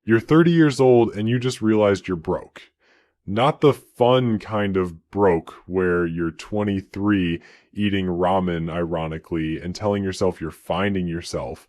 You're 30 years old and you just realized you're broke. Not the fun kind of broke where you're 23 eating ramen, ironically, and telling yourself you're finding yourself.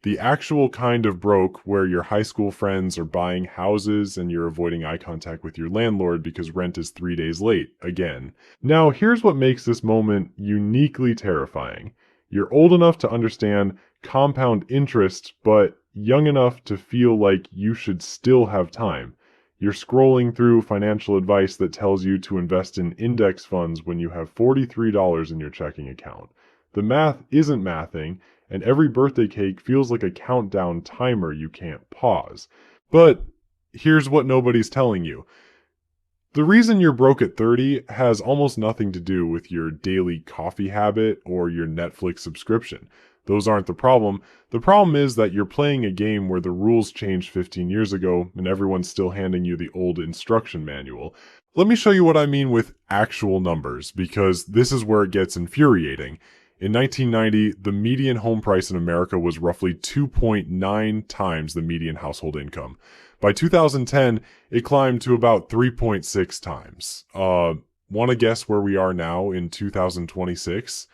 The actual kind of broke where your high school friends are buying houses and you're avoiding eye contact with your landlord because rent is 3 days late, again. Now, here's what makes this moment uniquely terrifying. You're old enough to understand compound interest, but young enough to feel like you should still have time. You're scrolling through financial advice that tells you to invest in index funds when you have $43 in your checking account. The math isn't mathing, and every birthday cake feels like a countdown timer you can't pause. But here's what nobody's telling you. The reason you're broke at 30 has almost nothing to do with your daily coffee habit or your Netflix subscription. Those aren't the problem. The problem is that you're playing a game where the rules changed 15 years ago and everyone's still handing you the old instruction manual. Let me show you what I mean with actual numbers, because this is where it gets infuriating. In 1990, the median home price in America was roughly 2.9 times the median household income. By 2010, it climbed to about 3.6 times. Want to guess where we are now in 2026?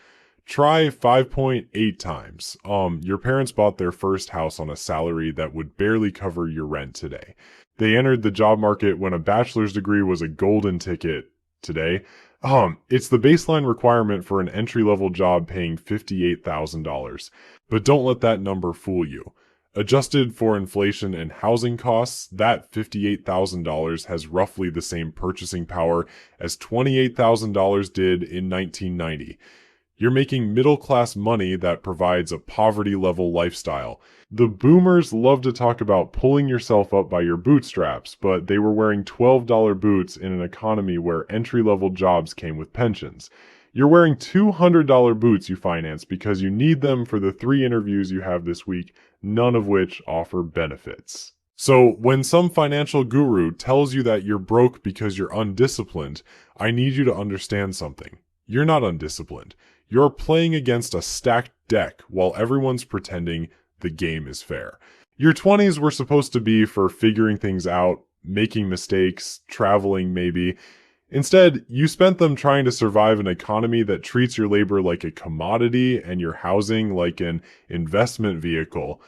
Try 5.8 times. Your parents bought their first house on a salary that would barely cover your rent today. They entered the job market when a bachelor's degree was a golden ticket today. It's the baseline requirement for an entry-level job paying $58,000. But don't let that number fool you. Adjusted for inflation and housing costs, that $58,000 has roughly the same purchasing power as $28,000 did in 1990. You're making middle-class money that provides a poverty-level lifestyle. The boomers love to talk about pulling yourself up by your bootstraps, but they were wearing $12 boots in an economy where entry-level jobs came with pensions. You're wearing $200 boots you finance because you need them for the 3 interviews you have this week, none of which offer benefits. So when some financial guru tells you that you're broke because you're undisciplined, I need you to understand something. You're not undisciplined. You're playing against a stacked deck while everyone's pretending the game is fair. Your 20s were supposed to be for figuring things out, making mistakes, traveling maybe. Instead, you spent them trying to survive an economy that treats your labor like a commodity and your housing like an investment vehicle.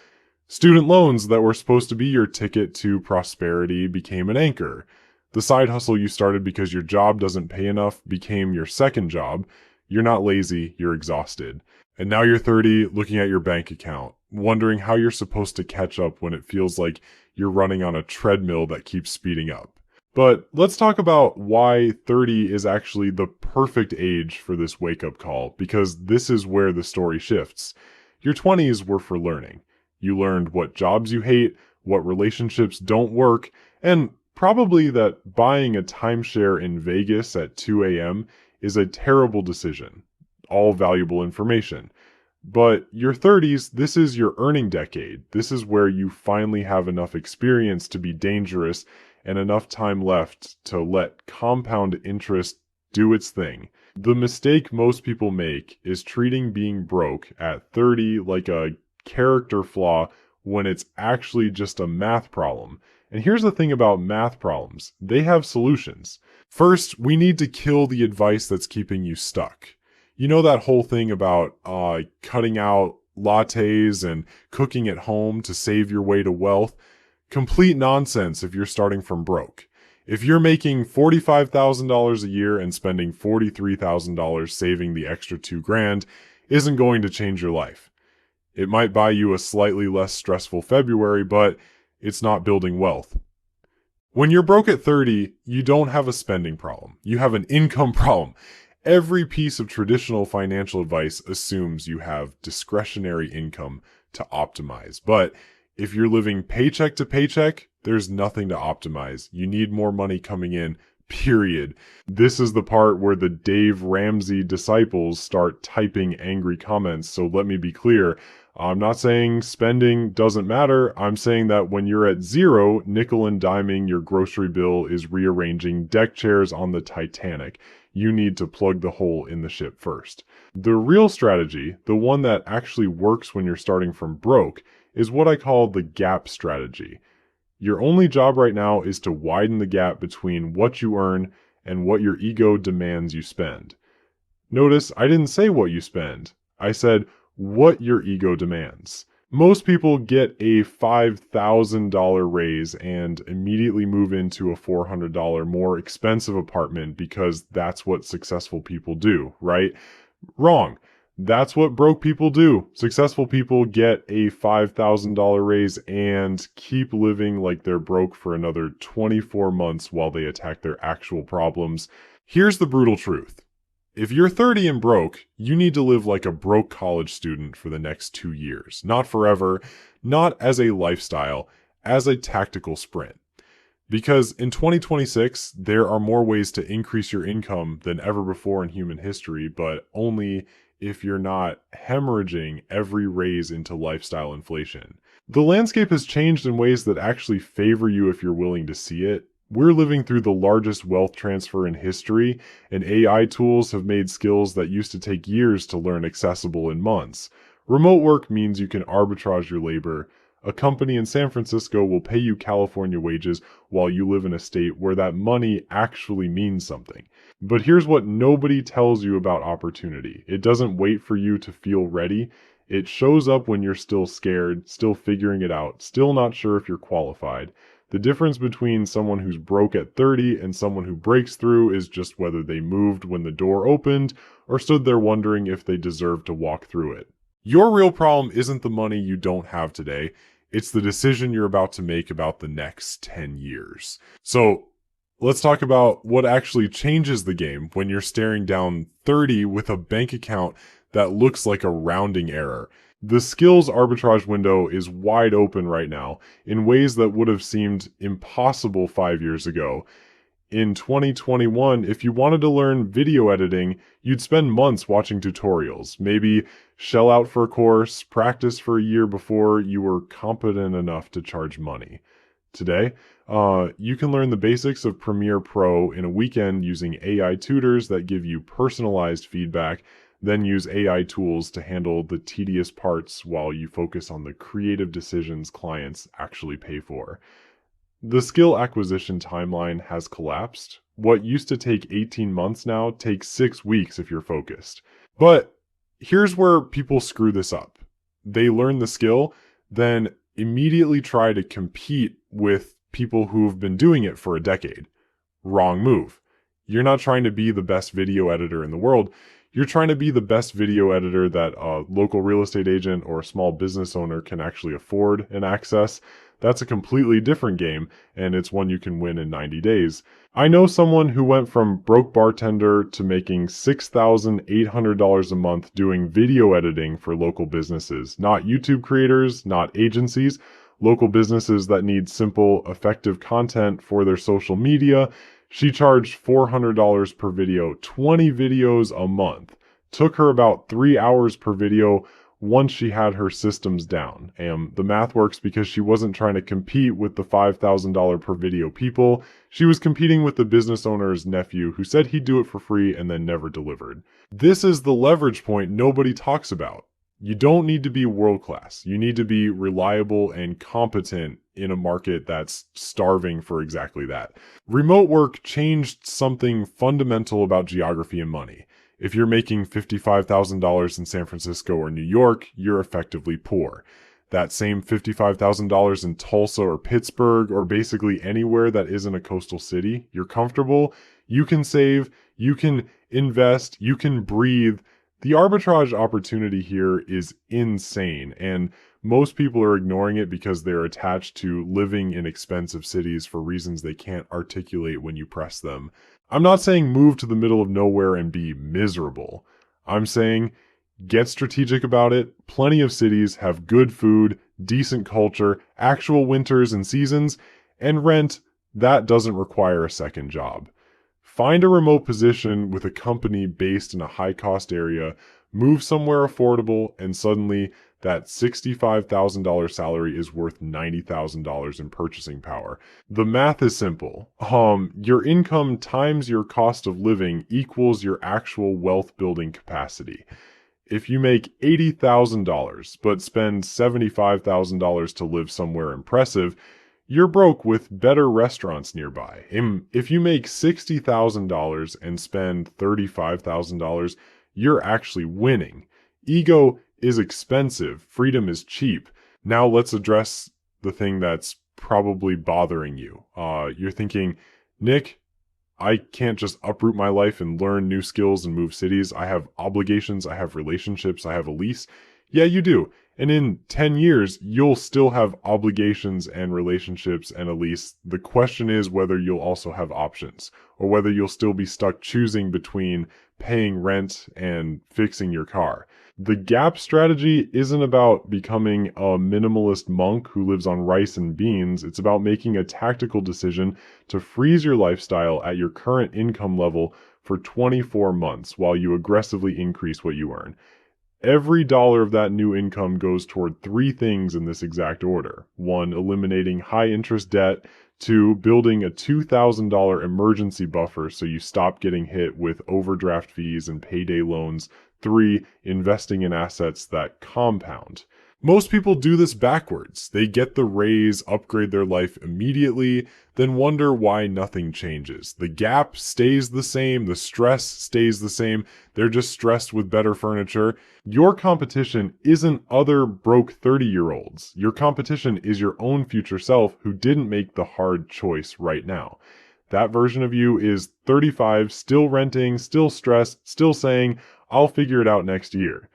Student loans that were supposed to be your ticket to prosperity became an anchor. The side hustle you started because your job doesn't pay enough became your second job. You're not lazy, you're exhausted. And now you're 30, looking at your bank account, wondering how you're supposed to catch up when it feels like you're running on a treadmill that keeps speeding up. But let's talk about why 30 is actually the perfect age for this wake-up call, because this is where the story shifts. Your 20s were for learning. You learned what jobs you hate, what relationships don't work, and probably that buying a timeshare in Vegas at 2 a.m. is a terrible decision. All valuable information. But your 30s, this is your earning decade. This is where you finally have enough experience to be dangerous and enough time left to let compound interest do its thing. The mistake most people make is treating being broke at 30 like a character flaw when it's actually just a math problem. And here's the thing about math problems. They have solutions. First, we need to kill the advice that's keeping you stuck. You know that whole thing about cutting out lattes and cooking at home to save your way to wealth? Complete nonsense if you're starting from broke. If you're making $45,000 a year and spending $43,000 saving the extra $2,000 isn't going to change your life. It might buy you a slightly less stressful February, but it's not building wealth. When you're broke at 30, you don't have a spending problem. You have an income problem. Every piece of traditional financial advice assumes you have discretionary income to optimize. But if you're living paycheck to paycheck, there's nothing to optimize. You need more money coming in, period. This is the part where the Dave Ramsey disciples start typing angry comments. So let me be clear. I'm not saying spending doesn't matter. I'm saying that when you're at zero, nickel and diming your grocery bill is rearranging deck chairs on the Titanic. You need to plug the hole in the ship first. The real strategy, the one that actually works when you're starting from broke, is what I call the gap strategy. Your only job right now is to widen the gap between what you earn and what your ego demands you spend. Notice I didn't say what you spend. I said what your ego demands. Most people get a $5,000 raise and immediately move into a $400 more expensive apartment because that's what successful people do, right? Wrong. That's what broke people do. Successful people get a $5,000 raise and keep living like they're broke for another 24 months while they attack their actual problems. Here's the brutal truth. If you're 30 and broke, you need to live like a broke college student for the next 2 years. Not forever, not as a lifestyle, as a tactical sprint. Because in 2026, there are more ways to increase your income than ever before in human history, but only if you're not hemorrhaging every raise into lifestyle inflation. The landscape has changed in ways that actually favor you if you're willing to see it. We're living through the largest wealth transfer in history, and AI tools have made skills that used to take years to learn accessible in months. Remote work means you can arbitrage your labor. A company in San Francisco will pay you California wages while you live in a state where that money actually means something. But here's what nobody tells you about opportunity. It doesn't wait for you to feel ready. It shows up when you're still scared, still figuring it out, still not sure if you're qualified. The difference between someone who's broke at 30 and someone who breaks through is just whether they moved when the door opened or stood there wondering if they deserved to walk through it. Your real problem isn't the money you don't have today. It's the decision you're about to make about the next 10 years. So let's talk about what actually changes the game when you're staring down 30 with a bank account that looks like a rounding error. The skills arbitrage window is wide open right now in ways that would have seemed impossible 5 years ago. In 2021, if you wanted to learn video editing, you'd spend months watching tutorials, maybe shell out for a course, practice for a year before you were competent enough to charge money. Today, you can learn the basics of Premiere Pro in a weekend using AI tutors that give you personalized feedback, then use AI tools to handle the tedious parts while you focus on the creative decisions clients actually pay for. The skill acquisition timeline has collapsed. What used to take 18 months now takes 6 weeks if you're focused. But here's where people screw this up. They learn the skill, then immediately try to compete with people who've been doing it for a decade. Wrong move. You're not trying to be the best video editor in the world. You're trying to be the best video editor that a local real estate agent or a small business owner can actually afford and access. That's a completely different game, and it's one you can win in 90 days. I know someone who went from broke bartender to making $6,800 a month doing video editing for local businesses. Not YouTube creators, not agencies, local businesses that need simple, effective content for their social media. She charged $400 per video, 20 videos a month. Took her about 3 hours per video once she had her systems down. And the math works because she wasn't trying to compete with the $5,000 per video people. She was competing with the business owner's nephew who said he'd do it for free and then never delivered. This is the leverage point nobody talks about. You don't need to be world class. You need to be reliable and competent in a market that's starving for exactly that. Remote work changed something fundamental about geography and money. If you're making $55,000 in San Francisco or New York, you're effectively poor. That same $55,000 in Tulsa or Pittsburgh or basically anywhere that isn't a coastal city, you're comfortable, you can save, you can invest, you can breathe. The arbitrage opportunity here is insane, and most people are ignoring it because they're attached to living in expensive cities for reasons they can't articulate when you press them. I'm not saying move to the middle of nowhere and be miserable. I'm saying get strategic about it. Plenty of cities have good food, decent culture, actual winters and seasons, and rent that doesn't require a second job. Find a remote position with a company based in a high-cost area, move somewhere affordable, and suddenly that $65,000 salary is worth $90,000 in purchasing power. The math is simple. Your income times your cost of living equals your actual wealth building capacity. If you make $80,000 but spend $75,000 to live somewhere impressive, you're broke with better restaurants nearby. If you make $60,000 and spend $35,000, you're actually winning. Ego is expensive. Freedom is cheap. Now let's address the thing that's probably bothering you. You're thinking, Nick, I can't just uproot my life and learn new skills and move cities. I have obligations, I have relationships, I have a lease. Yeah, you do. And in 10 years, you'll still have obligations and relationships and a lease. The question is whether you'll also have options, or whether you'll still be stuck choosing between paying rent and fixing your car. The gap strategy isn't about becoming a minimalist monk who lives on rice and beans. It's about making a tactical decision to freeze your lifestyle at your current income level for 24 months while you aggressively increase what you earn. Every dollar of that new income goes toward three things in this exact order. 1, eliminating high interest debt. 2, building a $2,000 emergency buffer so you stop getting hit with overdraft fees and payday loans. 3, investing in assets that compound. Most people do this backwards. They get the raise, upgrade their life immediately, then wonder why nothing changes. The gap stays the same, the stress stays the same, they're just stressed with better furniture. Your competition isn't other broke 30-year-olds. Your competition is your own future self who didn't make the hard choice right now. That version of you is 35, still renting, still stressed, still saying, I'll figure it out next year.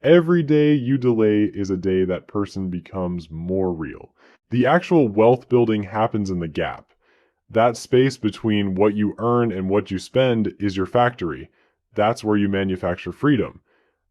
Every day you delay is a day that person becomes more real. The actual wealth building happens in the gap. That space between what you earn and what you spend is your factory. That's where you manufacture freedom.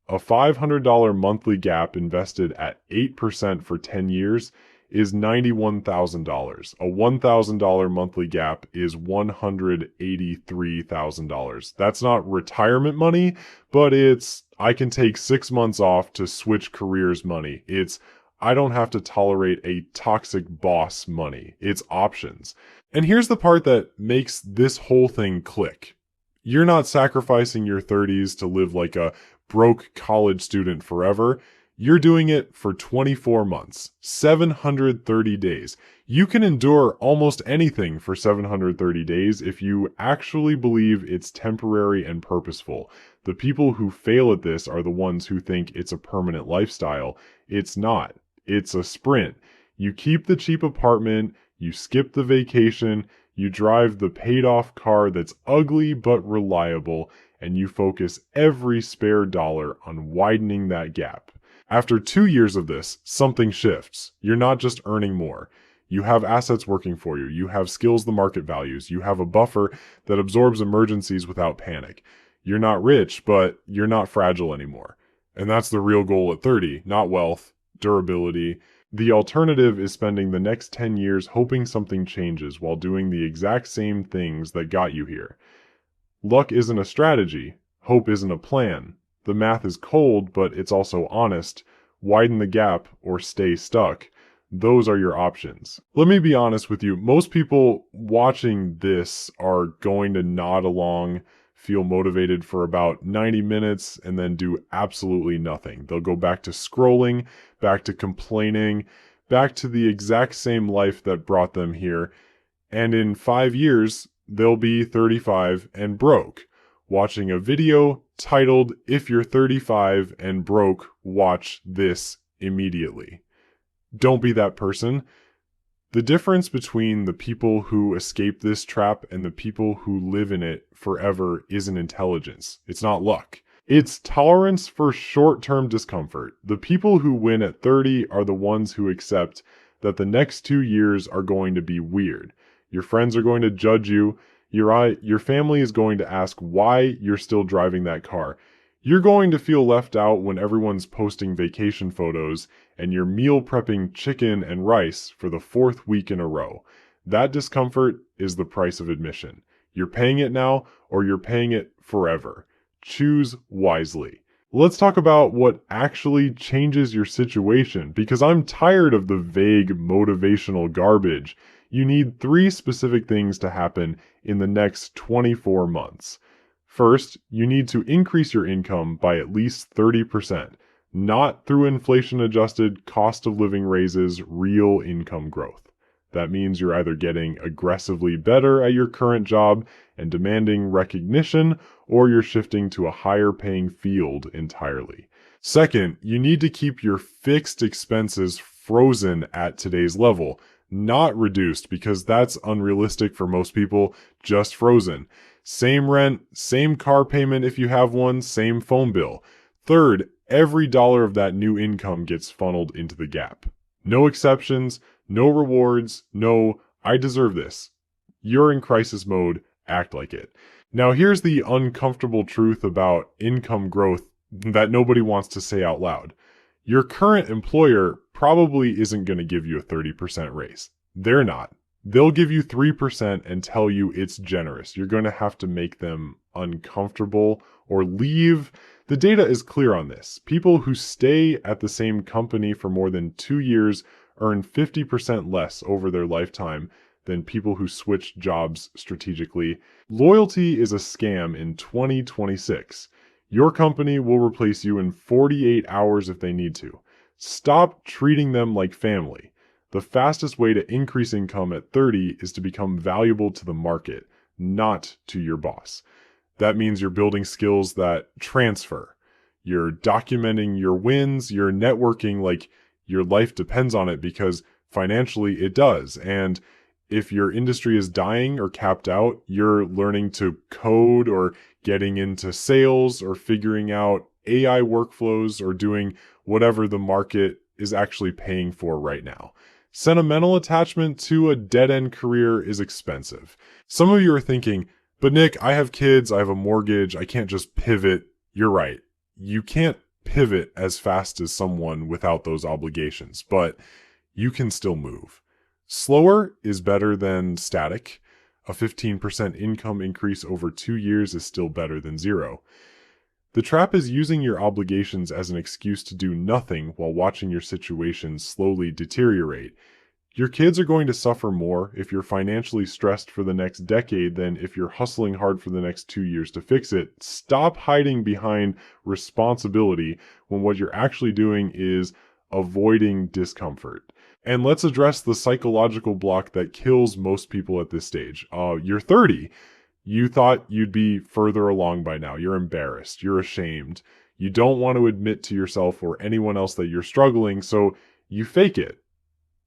A $500 monthly gap invested at 8% for 10 years is $91,000. A $1,000 monthly gap is $183,000. That's not retirement money, but it's I can take 6 months off to switch careers money. It's I don't have to tolerate a toxic boss money. It's options. And here's the part that makes this whole thing click. You're not sacrificing your 30s to live like a broke college student forever. You're doing it for 24 months, 730 days. You can endure almost anything for 730 days if you actually believe it's temporary and purposeful. The people who fail at this are the ones who think it's a permanent lifestyle. It's not. It's a sprint. You keep the cheap apartment, you skip the vacation, you drive the paid-off car that's ugly but reliable, and you focus every spare dollar on widening that gap. After 2 years of this, something shifts. You're not just earning more. You have assets working for you. You have skills the market values. You have a buffer that absorbs emergencies without panic. You're not rich, but you're not fragile anymore. And that's the real goal at 30, not wealth, durability. The alternative is spending the next 10 years hoping something changes while doing the exact same things that got you here. Luck isn't a strategy. Hope isn't a plan. The math is cold, but it's also honest. Widen the gap or stay stuck. Those are your options. Let me be honest with you. Most people watching this are going to nod along, feel motivated for about 90 minutes, and then do absolutely nothing. They'll go back to scrolling, back to complaining, back to the exact same life that brought them here. And in 5 years, they'll be 35 and broke, watching a video titled, "If you're 35 and broke, watch this immediately." Don't be that person. The difference between the people who escape this trap and the people who live in it forever isn't intelligence. It's not luck. It's tolerance for short-term discomfort. The people who win at 30 are the ones who accept that the next 2 years are going to be weird. Your friends are going to judge you. Your family is going to ask why you're still driving that car. You're going to feel left out when everyone's posting vacation photos and you're meal prepping chicken and rice for the 4th week in a row. That discomfort is the price of admission. You're paying it now or you're paying it forever. Choose wisely. Let's talk about what actually changes your situation, because I'm tired of the vague motivational garbage. You need 3 specific things to happen in the next 24 months. First, you need to increase your income by at least 30%, not through inflation-adjusted cost of living raises, real income growth. That means you're either getting aggressively better at your current job and demanding recognition, or you're shifting to a higher paying field entirely. Second, you need to keep your fixed expenses frozen at today's level, not reduced, because that's unrealistic for most people, just frozen. Same rent, same car payment if you have one, same phone bill. Third, every dollar of that new income gets funneled into the gap. No exceptions, no rewards, no, I deserve this. You're in crisis mode, act like it. Now here's the uncomfortable truth about income growth that nobody wants to say out loud. Your current employer probably isn't going to give you a 30% raise. They're not. They'll give you 3% and tell you it's generous. You're going to have to make them uncomfortable or leave. The data is clear on this. People who stay at the same company for more than 2 years earn 50% less over their lifetime than people who switch jobs strategically. Loyalty is a scam in 2026. Your company will replace you in 48 hours if they need to. Stop treating them like family. The fastest way to increase income at 30 is to become valuable to the market, not to your boss. That means you're building skills that transfer. You're documenting your wins, you're networking like your life depends on it, because financially it does. And if your industry is dying or capped out, you're learning to code or getting into sales or figuring out AI workflows or doing whatever the market is actually paying for right now. Sentimental attachment to a dead-end career is expensive. Some of you are thinking, but Nick, I have kids, I have a mortgage, I can't just pivot. You're right. You can't pivot as fast as someone without those obligations, but you can still move. Slower is better than static. A 15% income increase over 2 years is still better than zero. The trap is using your obligations as an excuse to do nothing while watching your situation slowly deteriorate. Your kids are going to suffer more if you're financially stressed for the next decade than if you're hustling hard for the next 2 years to fix it. Stop hiding behind responsibility when what you're actually doing is avoiding discomfort. And let's address the psychological block that kills most people at this stage. You're 30. You thought you'd be further along by now. You're embarrassed. You're ashamed. You don't want to admit to yourself or anyone else that you're struggling, so you fake it.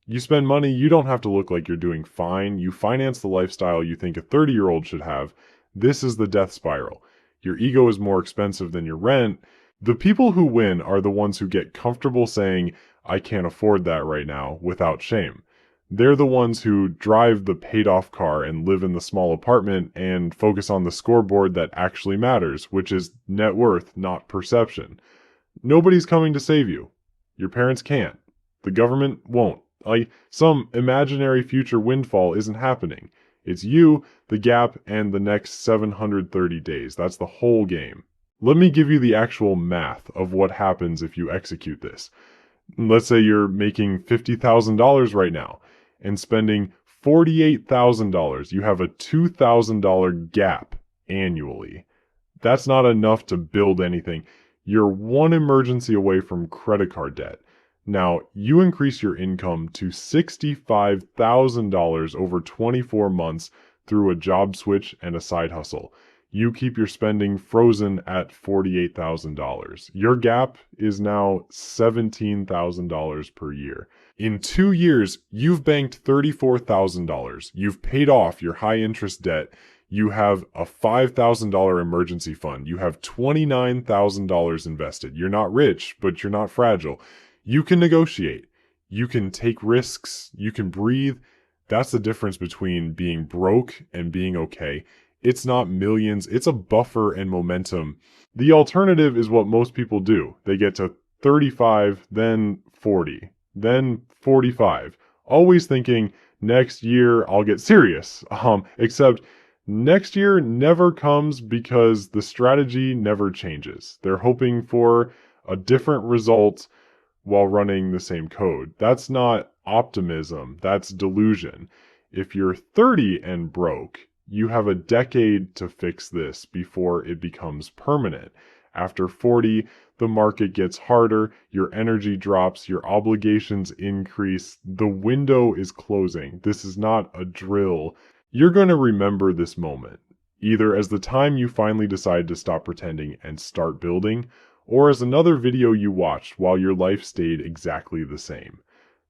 You spend money, you don't have to look like you're doing fine. You finance the lifestyle you think a 30-year-old should have. This is the death spiral. Your ego is more expensive than your rent. The people who win are the ones who get comfortable saying, I can't afford that right now, without shame. They're the ones who drive the paid-off car and live in the small apartment and focus on the scoreboard that actually matters, which is net worth, not perception. Nobody's coming to save you. Your parents can't. The government won't. Some imaginary future windfall isn't happening. It's you, the gap, and the next 730 days. That's the whole game. Let me give you the actual math of what happens if you execute this. Let's say you're making $50,000 right now and spending $48,000. You have a $2,000 gap annually. That's not enough to build anything. You're one emergency away from credit card debt. Now, you increase your income to $65,000 over 24 months through a job switch and a side hustle. You keep your spending frozen at $48,000. Your gap is now $17,000 per year. In 2 years, you've banked $34,000. You've paid off your high interest debt. You have a $5,000 emergency fund. You have $29,000 invested. You're not rich, but you're not fragile. You can negotiate. You can take risks. You can breathe. That's the difference between being broke and being okay. It's not millions. It's a buffer and momentum. The alternative is what most people do. They get to 35, then 40, then 45. Always thinking, next year I'll get serious. Except next year never comes because the strategy never changes. They're hoping for a different result while running the same code. That's not optimism, that's delusion. If you're 30 and broke, you have a decade to fix this before it becomes permanent. After 40, the market gets harder, your energy drops, your obligations increase, the window is closing. This is not a drill. You're going to remember this moment, either as the time you finally decide to stop pretending and start building, or as another video you watched while your life stayed exactly the same.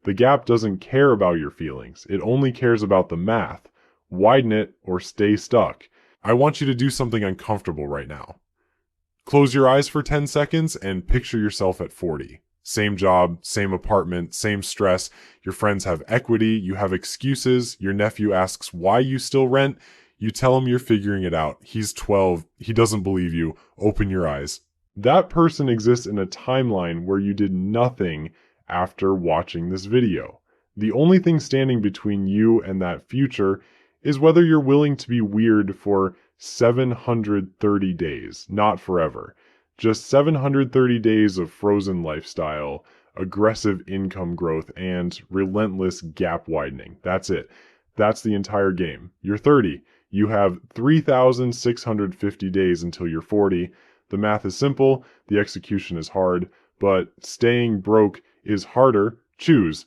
The gap doesn't care about your feelings, it only cares about the math. Widen it or stay stuck. I want you to do something uncomfortable right now. Close your eyes for 10 seconds and picture yourself at 40. Same job, same apartment, same stress. Your friends have equity, you have excuses. Your nephew asks why you still rent. You tell him you're figuring it out. He's 12, he doesn't believe you. Open your eyes. That person exists in a timeline where you did nothing after watching this video. The only thing standing between you and that future is whether you're willing to be weird for 730 days, not forever. Just 730 days of frozen lifestyle, aggressive income growth, and relentless gap widening. That's it. That's the entire game. You're 30. You have 3,650 days until you're 40. The math is simple, the execution is hard, but staying broke is harder. Choose.